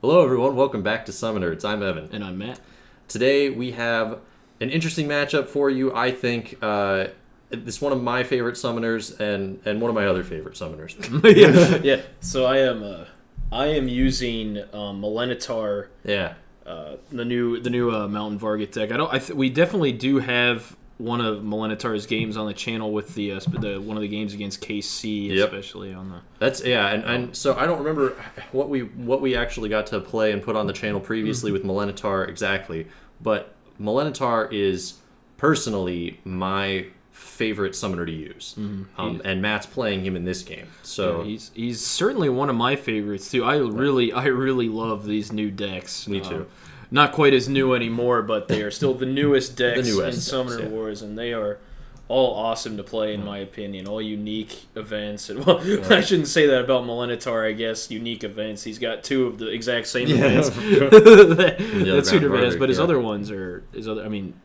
Hello everyone, welcome back to SummoNerds. I'm Evan. And I'm Matt. Today we have an interesting matchup for you, I think. It's one of my favorite summoners and one of my other favorite summoners. yeah. So I am using Malenatar. Yeah. The new Mountain Vargath deck. We definitely do have one of Malenatar's games on the channel with the one of the games against KC, especially on the. That's and so I don't remember what we actually got to play and put on the channel previously with Malenatar exactly, but Malenatar is personally my favorite summoner to use, and Matt's playing him in this game. So yeah, he's certainly one of my favorites too. I really love these new decks. Me too. Not quite as new anymore, but they are still the newest decks in Summoner decks, Wars, and they are all awesome to play, in my opinion. All unique events. And, I shouldn't say that about Malenatar, I guess. Unique events. He's got two of the exact same events that Suitor has, but his other ones are...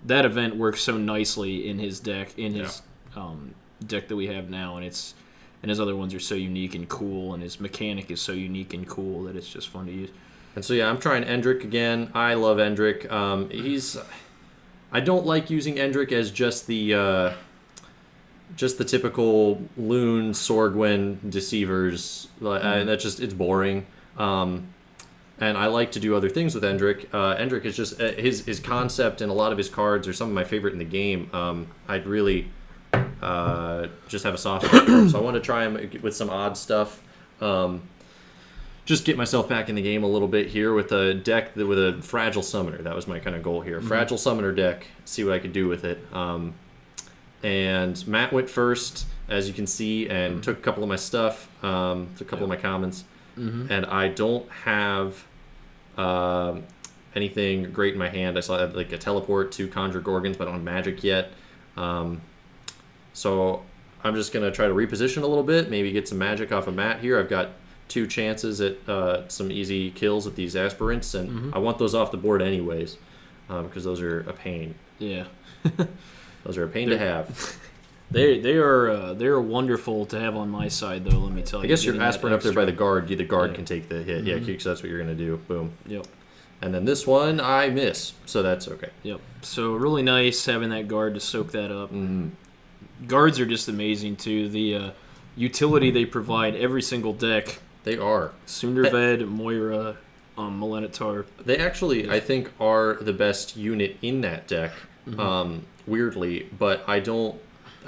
that event works so nicely in his deck, deck that we have now, and his other ones are so unique and cool, and his mechanic is so unique and cool that it's just fun to use. And so yeah, I'm trying Endrich again. I love Endrich. I don't like using Endrich as just the typical Loon, Sorgwen, Deceivers. It's boring. And I like to do other things with Endrich. Endrich is just his concept, and a lot of his cards are some of my favorite in the game. I'd really just have a soft spot for him. So I want to try him with some odd stuff. Just get myself back in the game a little bit here with a deck with a fragile summoner. That was my kind of goal here. Fragile summoner deck, see what I could do with it. And Matt went first, as you can see, and took a couple of my stuff, took a couple of my commons. And I don't have anything great in my hand. I saw like a teleport to Conjure Gorgons, but I don't have magic yet. So I'm just going to try to reposition a little bit, maybe get some magic off of Matt here. I've got 2 chances at some easy kills with these Aspirants, and I want those off the board anyways, because those are a pain. Yeah. Those are a pain to have. They're wonderful to have on my side, though, let me tell you. I guess your Aspirant up there by the guard, the guard can take the hit. Yeah, because that's what you're going to do. Boom. Yep. And then this one, I miss, so that's okay. Yep. So really nice having that guard to soak that up. Guards are just amazing, too. The utility they provide every single deck. They are. Sunderved, Moira, Malenatar. They actually, I think, are the best unit in that deck, weirdly, but I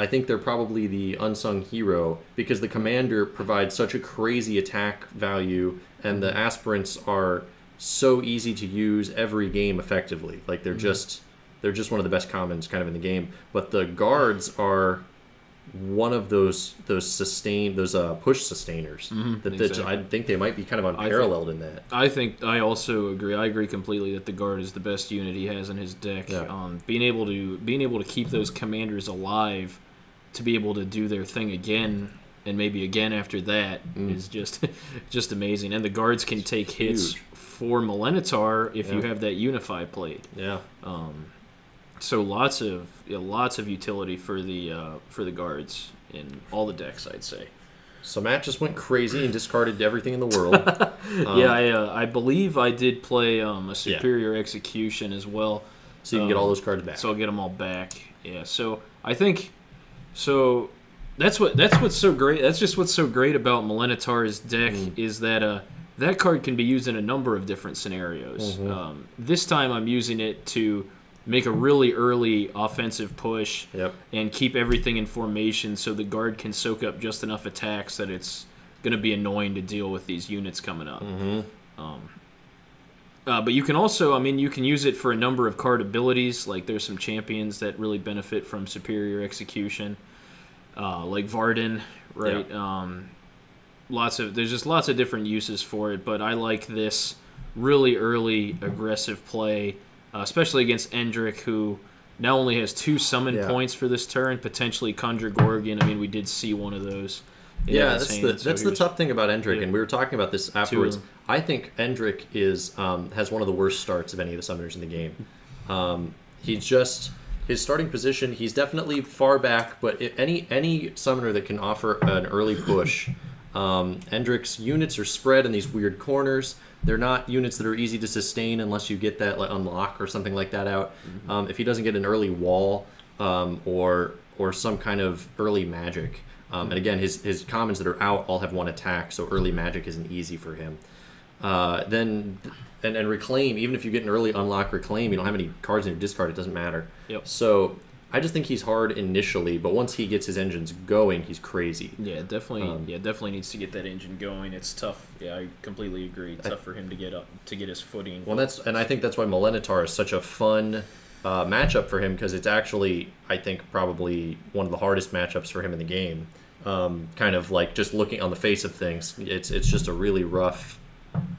think they're probably the unsung hero, because the commander provides such a crazy attack value, and the aspirants are so easy to use every game effectively. Like, they're just one of the best commons kind of in the game. But the guards are one of those push sustainers that I think they might be kind of unparalleled in that. I also agree. I agree completely that the guard is the best unit he has in his deck. Yeah. Being able to keep those commanders alive, to be able to do their thing again and maybe again after that is just amazing. And the guards can take hits for Malenatar if you have that Unify played. Yeah. So lots of utility for the guards in all the decks, I'd say. So Matt just went crazy and discarded everything in the world. I believe I did play a Superior Execution as well. So you can get all those cards back. So I'll get them all back. Yeah. So I think that's what's so great. That's just what's so great about Malenatar's deck is that that card can be used in a number of different scenarios. This time I'm using it to make a really early offensive push and keep everything in formation so the guard can soak up just enough attacks that it's going to be annoying to deal with these units coming up. But you can also, you can use it for a number of card abilities. Like there's some champions that really benefit from Superior Execution, like Varden, right? There's just lots of different uses for it, but I like this really early aggressive play, especially against Endrich, who now only has 2 summon points for this turn, potentially Conjure Gorgon. We did see one of those. That's the tough thing about Endrich, and we were talking about this afterwards. I think Endrich has one of the worst starts of any of the summoners in the game. His starting position, he's definitely far back, but any summoner that can offer an early push Endrich's units are spread in these weird corners. They're not units that are easy to sustain unless you get that unlock or something like that out. If he doesn't get an early wall or some kind of early magic, and again, his commons that are out all have 1 attack, so early magic isn't easy for him. Then reclaim, even if you get an early unlock reclaim, you don't have any cards in your discard, it doesn't matter. Yep. So I just think he's hard initially, but once he gets his engines going, he's crazy. Yeah, definitely needs to get that engine going. It's tough. Yeah, I completely agree. It's tough for him to get his footing. Well, I think that's why Malenatar is such a fun matchup for him, because it's actually, I think, probably one of the hardest matchups for him in the game. Kind of like just looking on the face of things, it's just a really rough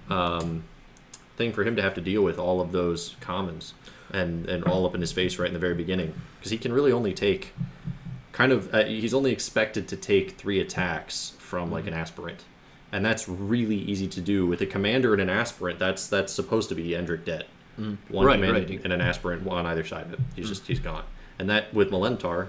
thing for him to have to deal with all of those commons and all up in his face right in the very beginning, because he can really only take he's only expected to take 3 attacks from like an aspirant, and that's really easy to do with a commander and an aspirant. That's supposed to be Endrich dead. One command and an aspirant on either side of it. He's gone. And that with Malenatar,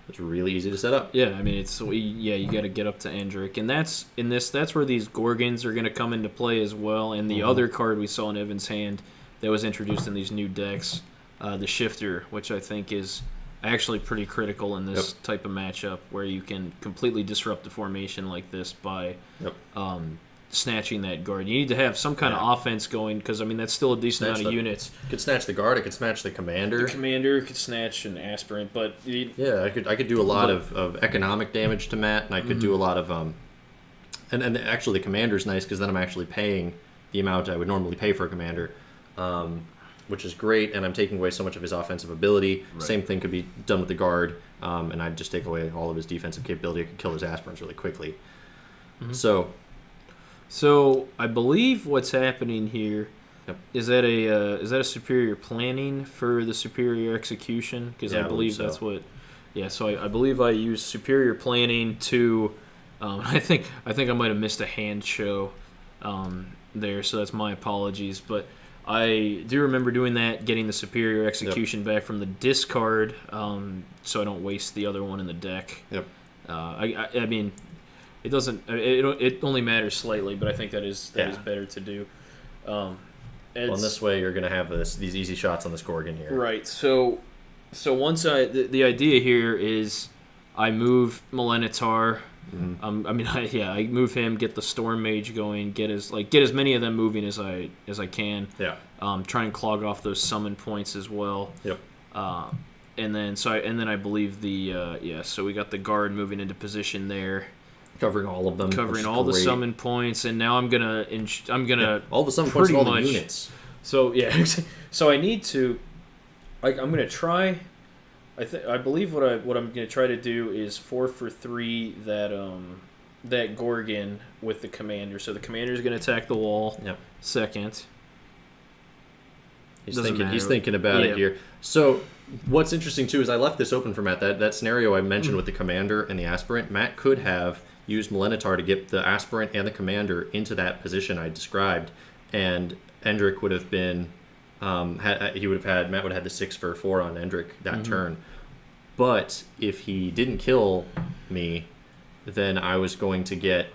it's really easy to set up. Yeah, I mean you got to get up to Endrich, and that's where these Gorgons are going to come into play as well. And the other card we saw in Evan's hand that was introduced in these new decks, the Shifter, which I think is actually pretty critical in this type of matchup, where you can completely disrupt the formation like this by snatching that guard. You need to have some kind of offense going, because I mean that's still a decent amount of units. You could snatch the guard. It could snatch the commander. The commander could snatch an aspirant, but I could do a lot of economic damage to Matt, and I could do a lot of and actually the commander's nice, because then I'm actually paying the amount I would normally pay for a commander, which is great, and I'm taking away so much of his offensive ability. Right. Same thing could be done with the guard, and I'd just take away all of his defensive capability. I could kill his aspirants really quickly. So I believe what's happening here is that a superior planning for the superior execution, because I believe that's what. Yeah, so I believe I used superior planning to. I think I might have missed a hand show there, so that's my apologies. But I do remember doing that, getting the superior execution back from the discard, so I don't waste the other one in the deck. Yep. I mean. It doesn't. It only matters slightly, but I think that is better to do. Well, in this way, you're going to have these easy shots on this Gorgon here. Right. So once the idea here is I move Malenatar. I move him, get the Storm Mage going, get as many of them moving as I can. Yeah. Try and clog off those summon points as well. Yep. And then I believe so we got the guard moving into position there. Covering all of them. Covering all the summon points, and now I'm gonna all the summon points, all the units. So so I need to, I'm gonna try. I believe what I'm gonna try to do is 4 for 3 that Gorgon with the commander. So the commander's gonna attack the wall. Yep. Second. He's thinking about it here. So what's interesting too is I left this open for Matt. That scenario I mentioned with the commander and the aspirant, Matt could have used Malenatar to get the aspirant and the commander into that position I described, and Endrich would have been Matt would have had the 6 for 4 on Endrich that turn. But if he didn't kill me, then I was going to get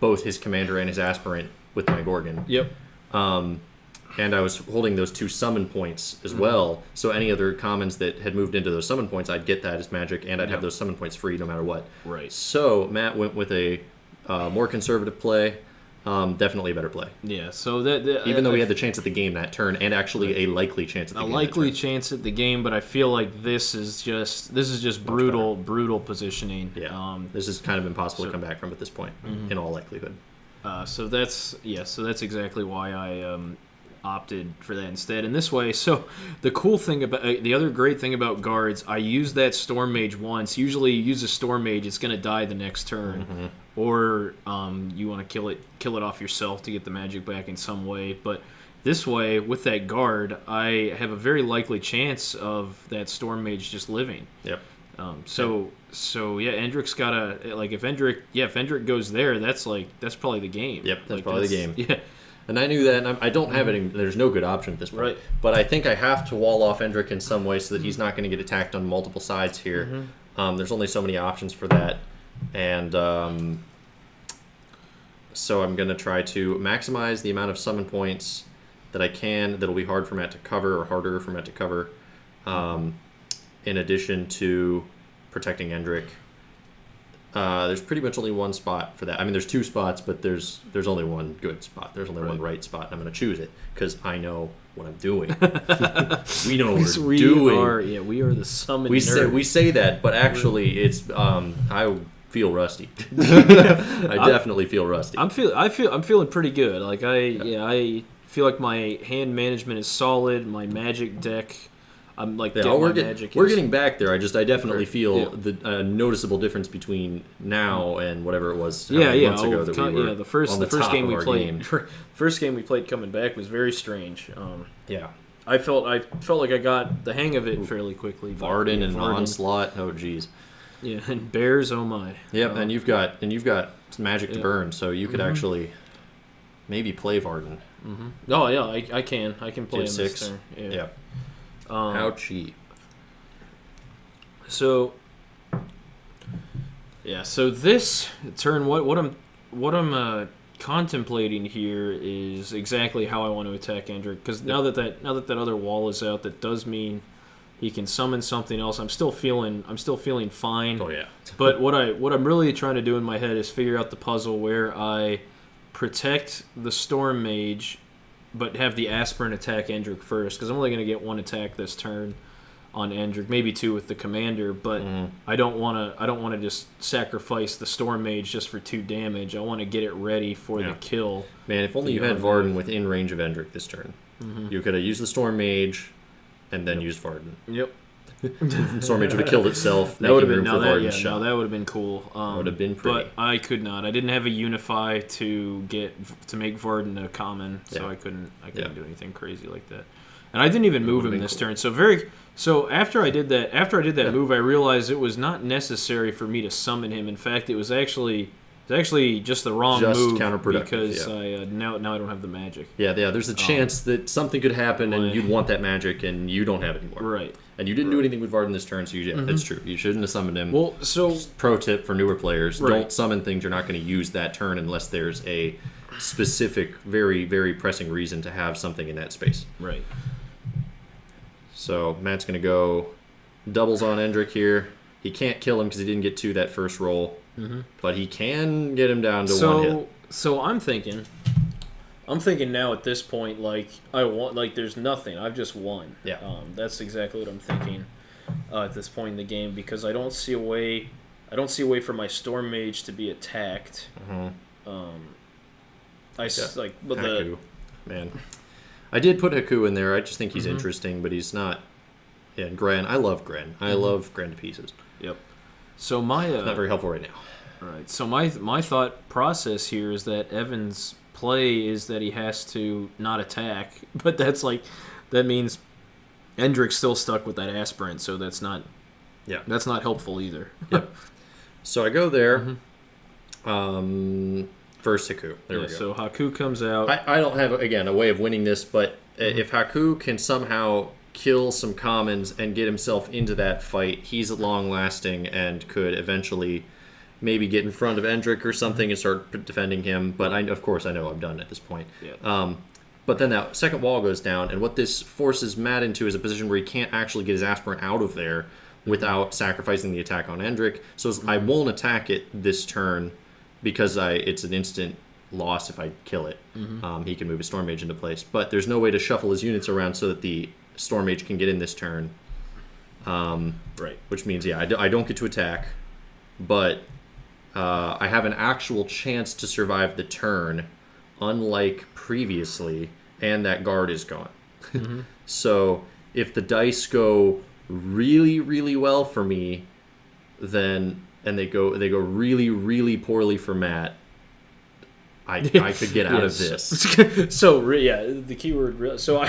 both his commander and his aspirant with my Gorgon. Yep. And I was holding those 2 summon points as well, so any other commons that had moved into those summon points, I'd get that as magic, and I'd have those summon points free no matter what. Right. So Matt went with a more conservative play, definitely a better play. Yeah. So even though we had the chance at the game that turn, and actually a likely chance at the game. A likely chance at the game, but I feel like this is just brutal positioning. Yeah. This is kind of impossible to come back from at this point, in all likelihood. So that's exactly why I opted for that instead. And this way, so the cool thing about the other great thing about guards, I use that Storm Mage once. Usually you use a Storm Mage, it's going to die the next turn, or you want to kill it off yourself to get the magic back in some way. But this way, with that guard, I have a very likely chance of that Storm Mage just living. Yep. So Endrich's gotta, like, if Endrich goes there, that's probably the game. Yep, that's probably the game. Yeah. And I knew that, and I don't have any. There's no good option at this point. Right. But I think I have to wall off Endrich in some way so that he's not going to get attacked on multiple sides here. There's only so many options for that, and So I'm going to try to maximize the amount of summon points that I can that'll be hard for Matt to cover or harder for Matt to cover, in addition to protecting Endrich. There's pretty much only one spot for that. I mean, there's 2 spots, but there's only one good spot. There's only one right spot, and I'm going to choose it because I know what I'm doing. We know what we're doing. We are the summon nerds. We say that, but actually, it's I feel rusty. I definitely feel rusty. I'm feeling pretty good. Like I feel like my hand management is solid. My magic deck. I'm like we're getting back there. I definitely feel the noticeable difference between now and whatever it was months ago that we were the first on the first top game of we our played. game. First game we played coming back was very strange. Yeah, I felt like I got the hang of it fairly quickly. Varden and Onslaught. Oh geez. Yeah, and bears. Oh my. Yep, and you've got magic to burn, so you could actually maybe play Varden. Mm-hmm. Oh yeah, I can play him 6. this turn. Yeah. How cheap. So this turn, what I'm contemplating here is exactly how I want to attack Endrich. Because now that other wall is out, that does mean he can summon something else. I'm still feeling fine. Oh yeah. But what I'm really trying to do in my head is figure out the puzzle where I protect the Storm Mage, but have the Aspirant attack Endrich first, because I'm only going to get 1 attack this turn on Endrich, maybe 2 with the Commander. But I don't want to just sacrifice the Storm Mage just for 2 damage. I want to get it ready for the kill. Man, if only you had Varden within range of Endrich this turn, you could have used the Storm Mage, and then used Varden. Yep. Storm Mage would have killed itself. That would have been that would have been cool. Would have been pretty. But I could not. I didn't have a Unify to make Varden a common, so I couldn't do anything crazy like that. And I didn't even move him this turn. So after I did that move, I realized it was not necessary for me to summon him. In fact, it was actually just the wrong move because now I don't have the magic. Yeah. There's a chance that something could happen and you'd want that magic and you don't have it anymore. Right. And you didn't do anything with Varden this turn, so that's true. You shouldn't have summoned him. Well, so just pro tip for newer players: don't summon things you're not going to use that turn unless there's a specific, very, very pressing reason to have something in that space. Right. So Matt's going to go doubles on Endrich here. He can't kill him because he didn't get 2 that first roll, but he can get him down to 1 hit. So I'm thinking now at this point, there's nothing. I've just won. Yeah. That's exactly what I'm thinking at this point in the game, because I don't see a way for my Storm Mage to be attacked. Haku. Man, I did put Haku in there. I just think he's interesting, but he's not. Yeah, Gren. I love Gren. I love Gren to pieces. Yep. So my not very helpful right now. All right. So my thought process here is that Evan's play is that he has to not attack, but that means Endrich's still stuck with that Aspirant, so that's not helpful either. Yep. So I go there. First Haku. There we go. So Haku comes out. I don't have a way of winning this, but if Haku can somehow kill some commons and get himself into that fight, he's long lasting and could eventually maybe get in front of Endrich or something and start defending him. But of course I know I'm done at this point. Yeah. But then that second wall goes down, and what this forces Matt into is a position where he can't actually get his Aspirant out of there without sacrificing the attack on Endrich. So I won't attack it this turn because it's an instant loss if I kill it. He can move his Storm Mage into place. But there's no way to shuffle his units around so that the Storm Mage can get in this turn. Right. Which means, I don't get to attack, but I have an actual chance to survive the turn, unlike previously, and that guard is gone. So if the dice go really, really well for me, and they go really, really poorly for Matt, I could get out of this. So the keyword. So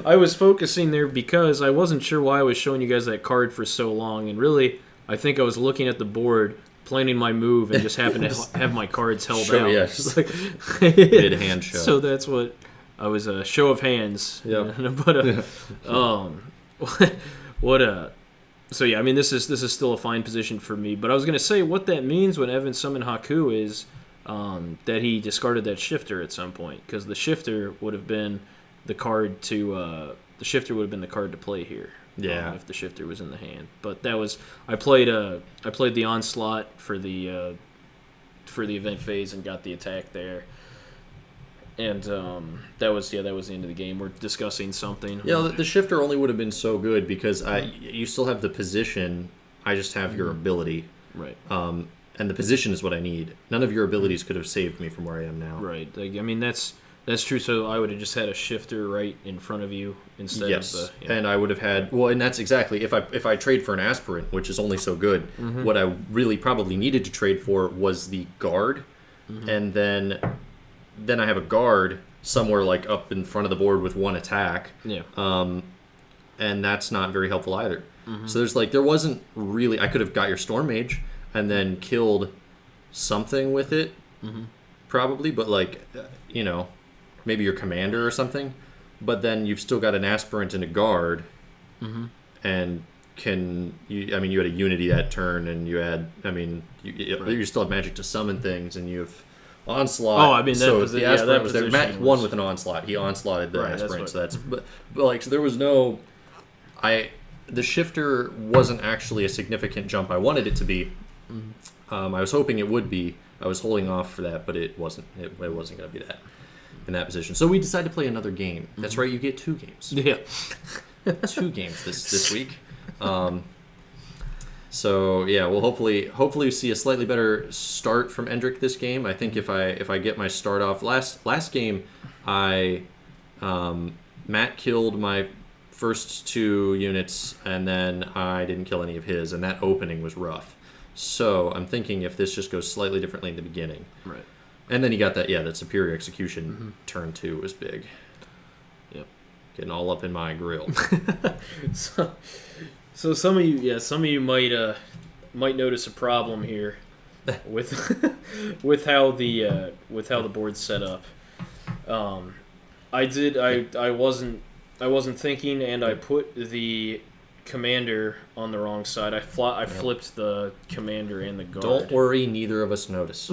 I was focusing there because I wasn't sure why I was showing you guys that card for so long, and really I think I was looking at the board, planning my move, and just happened to have my cards held out. Yes. Mid hand show. So that's what I was a show of hands. Yeah. But So this is still a fine position for me. But I was gonna say what that means when Evan summoned Haku is that he discarded that shifter at some point, because the shifter would have been the card to play here. Yeah. If the shifter was in the hand, but that was I played the onslaught for the event phase and got the attack there. And that was the end of the game. We're discussing something. Yeah, the shifter only would have been so good because you still have the position. I just have your ability. Right. And the position is what I need. None of your abilities could have saved me from where I am now. Right. Like, I mean, that's true. So I would have just had a shifter right in front of you instead of the... Yeah. And I would have had... Well, and that's exactly... If I trade for an Aspirant, which is only so good, what I really probably needed to trade for was the guard. And then I have a guard somewhere like up in front of the board with one attack. Yeah. And that's not very helpful either. So there wasn't really... I could have got your Storm Mage and then killed something with it, probably, but maybe your commander or something. But then you've still got an Aspirant and a guard, and you had a Unity that turn, and you had, you still have magic to summon things, and you have Onslaught. Oh, I mean, the Aspirant was there. Matt won with an Onslaught. He Onslaughted the Aspirant, so there was no... The shifter wasn't actually a significant jump I wanted it to be. I was hoping it would be. I was holding off for that, but it wasn't. It wasn't going to be that in that position. So we decided to play another game. That's right. You get 2 games. Yeah, 2 games this week. So yeah, we'll hopefully see a slightly better start from Endrich this game. I think if I get my start off last game, Matt killed my first 2 units, and then I didn't kill any of his, and that opening was rough. So I'm thinking if this just goes slightly differently in the beginning. Right. And then you got that superior execution turn 2 was big. Yep. Getting all up in my grill. So some of you might notice a problem here with how the board's set up. I wasn't thinking, and I put the commander on the wrong side. I flipped the commander and the guard. Don't worry, neither of us notice.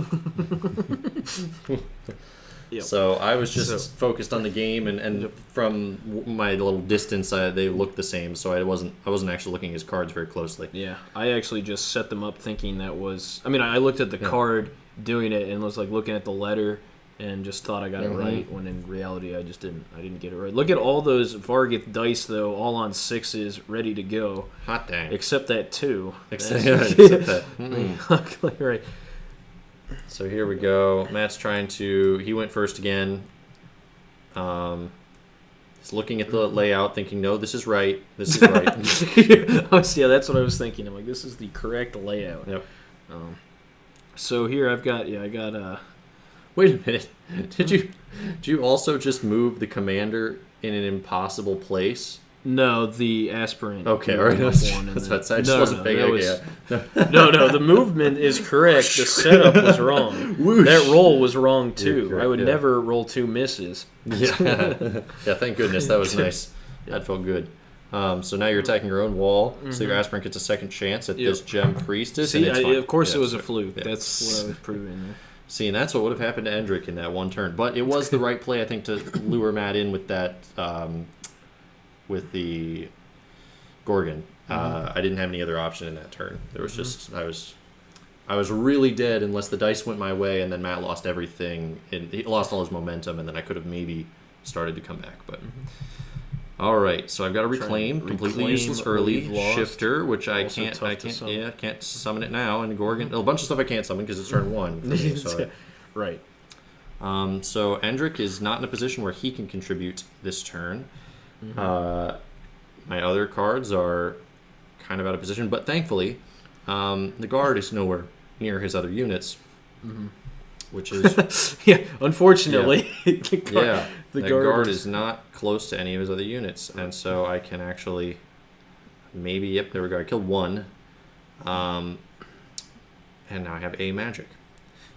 Yep. So I was just focused on the game, and from my little distance, they looked the same. So I wasn't actually looking at his cards very closely. Yeah, I actually just set them up thinking that was. I mean, I looked at the card doing it and was like looking at the letter and just thought I got it right, when in reality I didn't get it right. Look at all those Vargath dice though, all on 6s, ready to go. Hot dang! Except that 2. Except that. Right. So here we go. Matt's trying to... He went first again. He's looking at the layout, thinking, no, this is right. This is right. Yeah, that's what I was thinking. I'm like, this is the correct layout. Yep. So here I got... Wait a minute. Did you also just move the commander in an impossible place? No, the Aspirant. Okay, all right. I just wasn't paying No, the movement is correct. The setup was wrong. Whoosh. That roll was wrong, too. Correct, I would never roll 2 misses. Yeah, thank goodness. That was nice. That felt good. So now you're attacking your own wall, so your Aspirant gets a second chance at this Gem Priestess. See, and it's fine. of course it was a fluke. Yeah. That's what I was proving there. See, and that's what would have happened to Endrich in that one turn. But it was the right play, I think, to lure Matt in with that... with the Gorgon. I didn't have any other option in that turn. There was just I was really dead unless the dice went my way, and then Matt lost everything. He lost all his momentum, and then I could have maybe started to come back. But all right, so I've got a reclaim completely useless early shifter, which I can't summon it now. And Gorgon, a bunch of stuff I can't summon because it's turn 1 for me. So right. So Endrich is not in a position where he can contribute this turn. My other cards are kind of out of position, but thankfully, the guard is nowhere near his other units, which is unfortunately, the guard is not close to any of his other units, and so I can actually maybe there we go. I killed 1, and now I have a magic.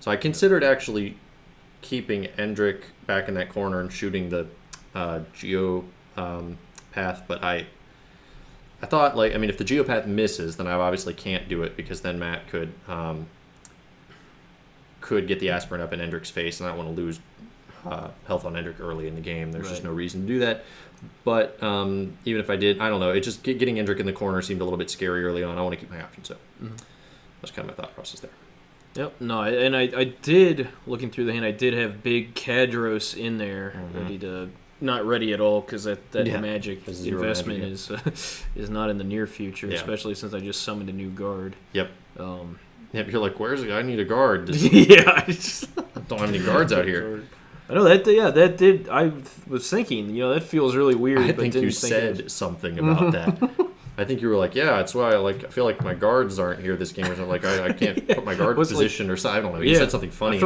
So I considered actually keeping Endrich back in that corner and shooting the Geopath, but I thought, if the Geopath misses, then I obviously can't do it, because then Matt could could get the Aspirant up in Endrich's face, and I don't want to lose health on Endrich early in the game. There's just no reason to do that. But even if I did, I don't know. It just getting Endrich in the corner seemed a little bit scary early on. I want to keep my options open. That's kind of my thought process there. Yep. No, and I did, looking through the hand, I did have big Kadros in there, ready to... Not ready at all, because that magic investment is not in the near future, especially since I just summoned a new guard. Yep. You're like, where's the guy? I need a guard. I don't have any guards out here. I know that. Yeah, that did. I was thinking, that feels really weird. I think you said something about that. I think you were like, yeah, that's why I feel like my guards aren't here this game, or something. Like I can't put my guard position or side. I don't know. You said something funny. I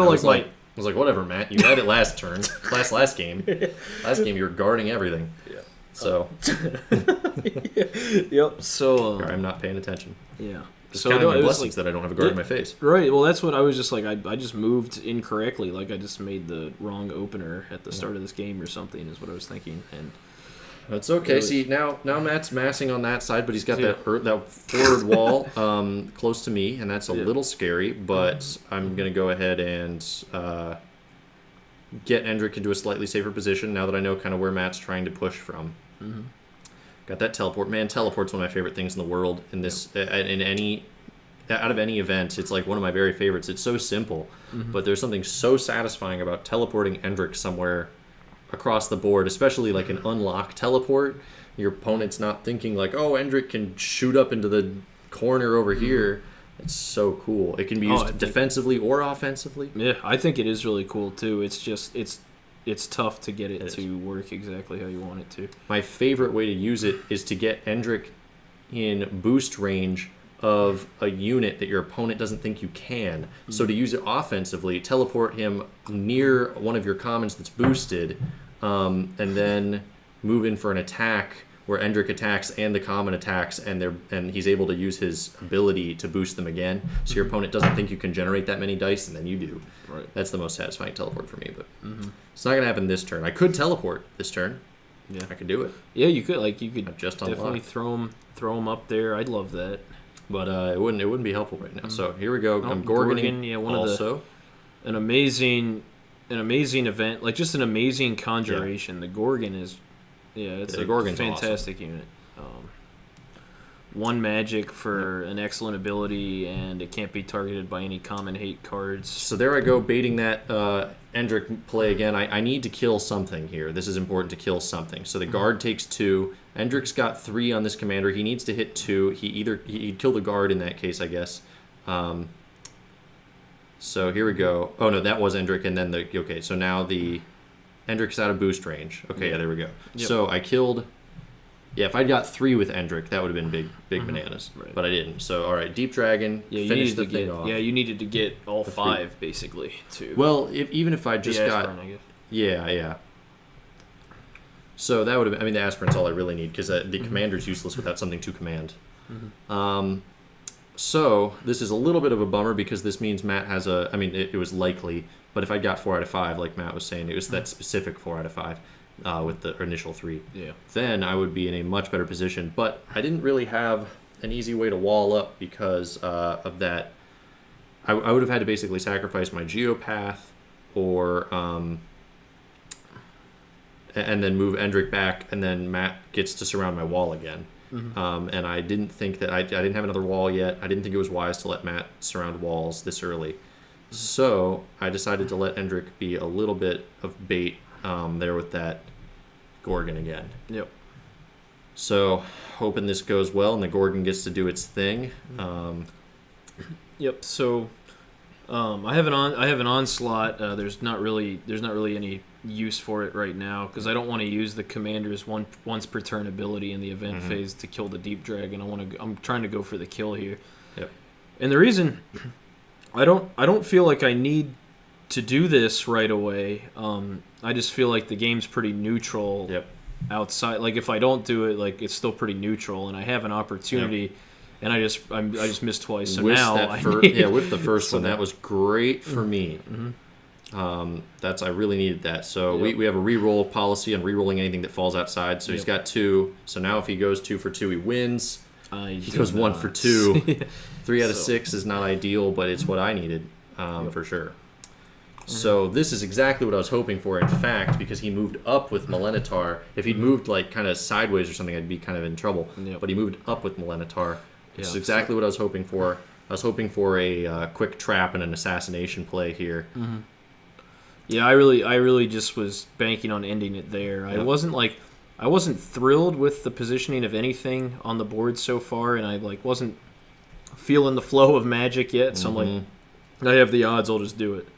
was like, whatever, Matt. You had it last turn. last game. Last game, you were guarding everything. Yeah. So. Yep. So. I'm not paying attention. Yeah. Just counting my blessings that I don't have a guard in my face. Right. Well, that's what I was just like. I just moved incorrectly. Like I just made the wrong opener at the start of this game or something. Is what I was thinking. And. That's okay. See, now Matt's massing on that side, but he's got that forward wall close to me, and that's a little scary, but I'm going to go ahead and get Endrich into a slightly safer position now that I know kind of where Matt's trying to push from. Got that teleport. Man, teleport's one of my favorite things in the world. In this, out of any event, it's like one of my very favorites. It's so simple, but there's something so satisfying about teleporting Endrich somewhere across the board, especially like an unlock teleport. Your opponent's not thinking like, oh, Endrich can shoot up into the corner over here. It's so cool. It can be used defensively or offensively. Yeah, I think it is really cool too. It's just it's tough to get it to work exactly how you want it to. My favorite way to use it is to get Endrich in boost range of a unit that your opponent doesn't think you can. So to use it offensively, teleport him near one of your commons that's boosted, and then move in for an attack where Endrich attacks and the common attacks, and he's able to use his ability to boost them again. So your opponent doesn't think you can generate that many dice, and then you do. Right. That's the most satisfying teleport for me, but it's not going to happen this turn. I could teleport this turn. Yeah, I could do it. Yeah, you could. Like you could just definitely throw him up there. I'd love that. But it wouldn't be helpful right now. So here we go. I'm Gorgoning also. An amazing event, like just an amazing conjuration. Yeah. The Gorgon is, it's a fantastic awesome. Unit. One magic for an excellent ability, and it can't be targeted by any common hate cards. So there I go, baiting that Endrich play again. I need to kill something here. This is important to kill something. So the guard takes 2. Endrich's got 3 on this commander. He needs to hit 2. He'd kill the guard in that case, I guess. So here we go. Oh no, that was Endrich, and then okay. So now the Endrich's out of boost range. Okay, yeah, there we go. Yep. So I killed. Yeah, if I'd got 3 with Endrich, that would have been big bananas. Right. But I didn't. So, all right, Deep Dragon, finish the thing off. Yeah, you needed to get all 5, basically, too. Well, even if I just got... Aspirant, I guess. Yeah. So that would have been... the Aspirant's all I really need, because the commander's useless without something to command. So, this is a little bit of a bummer, because this means Matt has a... it was likely, but if I got 4 out of 5, like Matt was saying, it was that specific 4 out of 5. With the initial 3. Yeah. Then I would be in a much better position. But I didn't really have an easy way to wall up because of that. I would have had to basically sacrifice my Geopath or and then move Endrich back, and then Matt gets to surround my wall again. And I didn't think that I didn't have another wall yet. I didn't think it was wise to let Matt surround walls this early. So I decided to let Endrich be a little bit of bait there with that Gorgon again. Yep. So hoping this goes well and the Gorgon gets to do its thing. Yep. So I have an onslaught. There's not really any use for it right now because I don't want to use the commander's once per turn ability in the event phase to kill the Deep Dragon. I'm trying to go for the kill here. Yep. And the reason I don't feel like I need to do this right away. I just feel like the game's pretty neutral. Yep. Outside, like if I don't do it, like it's still pretty neutral, and I have an opportunity, and I just missed twice. So with now, with the first one, that was great for me. I really needed that. So we have a reroll policy on rerolling anything that falls outside. So he's got 2. So now if he goes 2 for 2, he wins. He goes 1 for 2. 3 out of 6 is not ideal, but it's what I needed for sure. So this is exactly what I was hoping for. In fact, because he moved up with Malenatar, if he'd moved like kind of sideways or something, I'd be kind of in trouble. Yep. But he moved up with Malenatar. This is Yeah. exactly what I was hoping for. I was hoping for a quick trap and an assassination play here. Yeah, I really just was banking on ending it there. Yep. I wasn't thrilled with the positioning of anything on the board so far, and I wasn't feeling the flow of Magic yet. So I'm like, I have the odds, I'll just do it.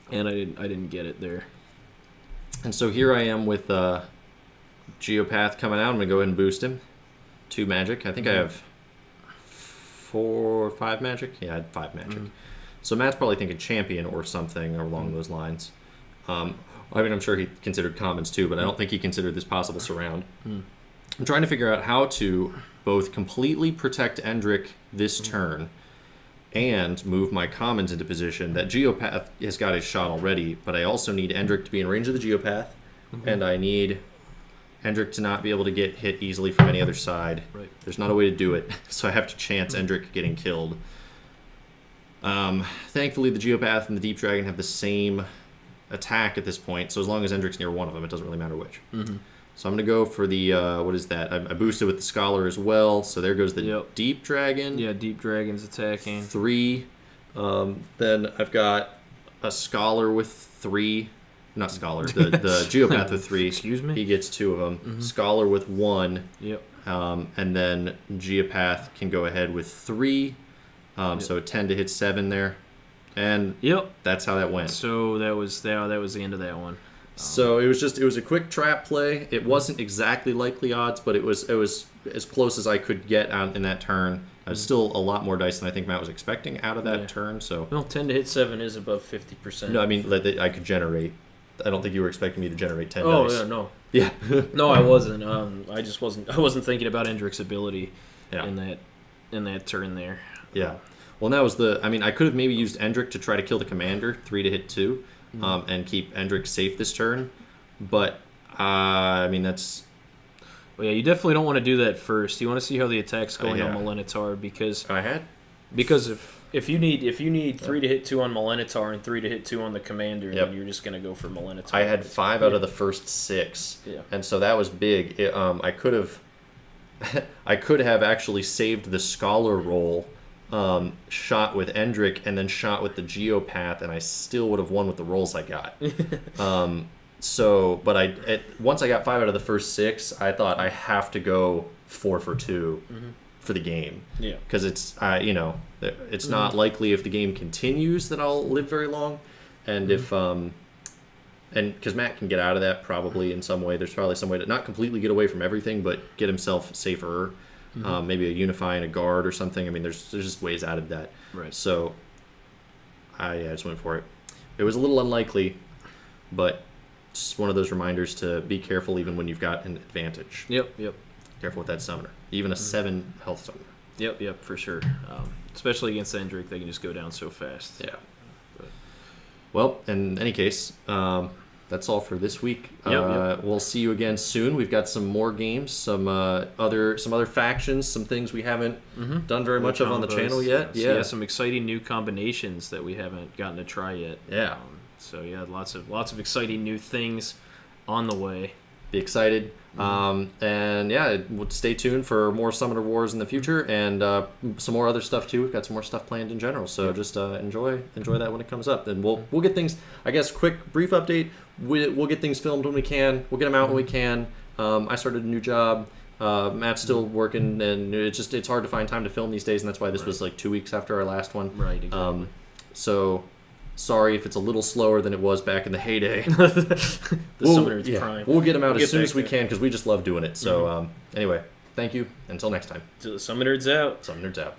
And I didn't get it there. And so here I am with Geopath coming out. I'm going to go ahead and boost him. 2 Magic. I think I have 4 or 5 Magic. Yeah, I had 5 Magic. So Matt's probably thinking Champion or something along those lines. I mean, I'm sure he considered commons too, but I don't think he considered this possible surround. I'm trying to figure out how to both completely protect Endrich this turn and move my commons into position. That Geopath has got his shot already, but I also need Endrich to be in range of the Geopath, and I need Endrich to not be able to get hit easily from any other side. Right. There's not a way to do it, so I have to chance Endrich getting killed. Thankfully, the Geopath and the Deep Dragon have the same attack at this point, so as long as Endrich's near one of them, it doesn't really matter which. So I'm going to go for the, what is that? I boosted with the Scholar as well, so there goes the Deep Dragon. Yeah, Deep Dragon's attacking. 3. Then I've got a Scholar with 3. Not Scholar, the Geopath with 3. Excuse me? He gets 2 of them. Scholar with 1. Yep. And then Geopath can go ahead with 3. So a 10 to hit 7 there. And that's how that went. So that was the end of that one. So it was a quick trap play. It wasn't exactly likely odds, but it was as close as I could get in that turn. I was still a lot more dice than I think Matt was expecting out of that turn. So 10 to hit 7 is above 50%. no, I mean I could generate. I don't think you were expecting me to generate 10 dice. Oh yeah, no. Yeah. No, I wasn't. I just wasn't. I wasn't thinking about Endrich's ability in that turn there. Yeah. Well, that was I could have maybe used Endrich to try to kill the commander, 3 to hit 2, and keep Endrich safe this turn. But, that's... Well, yeah, you definitely don't want to do that first. You want to see how the attack's going on Malenatar, because if you need 3 to hit 2 on Malenatar and 3 to hit 2 on the commander, then you're just going to go for Malenatar. I had 5 out of the first 6, and so that was big. I could have actually saved the Scholar roll, shot with Endrich, and then shot with the Geopath, and I still would have won with the rolls I got. Once I got 5 out of the first 6, I thought I have to go 4 for 2 for the game. Yeah, because it's it's not likely if the game continues that I'll live very long, and if and because Matt can get out of that probably in some way. There's probably some way to not completely get away from everything, but get himself safer. Maybe a Unify and a Guard or something. I mean, there's just ways out of that. Right. So I just went for it. It was a little unlikely, but just one of those reminders to be careful even when you've got an advantage. Yep. Careful with that summoner. Even a 7 health summoner. Yep, for sure. Especially against Endrich, they can just go down so fast. Yeah. Well, in any case, that's all for this week. We'll see you again soon. We've got some more games, some other factions, some things we haven't done very much of on the channel yet. So some exciting new combinations that we haven't gotten to try yet. Yeah. Lots of exciting new things on the way. Be excited. Stay tuned for more Summoner Wars in the future, and some more other stuff too. We've got some more stuff planned in general, so just enjoy that when it comes up. And we'll get things. I guess brief update. We'll get things filmed when we can. We'll get them out when we can. I started a new job. Matt's still working, and it's hard to find time to film these days, and that's why this was like 2 weeks after our last one. Right. Exactly. So. Sorry if it's a little slower than it was back in the heyday. SummoNerds Prime. We'll get them out as soon as we can because we just love doing it. So anyway, thank you. Until next time. SummoNerds out. SummoNerds out.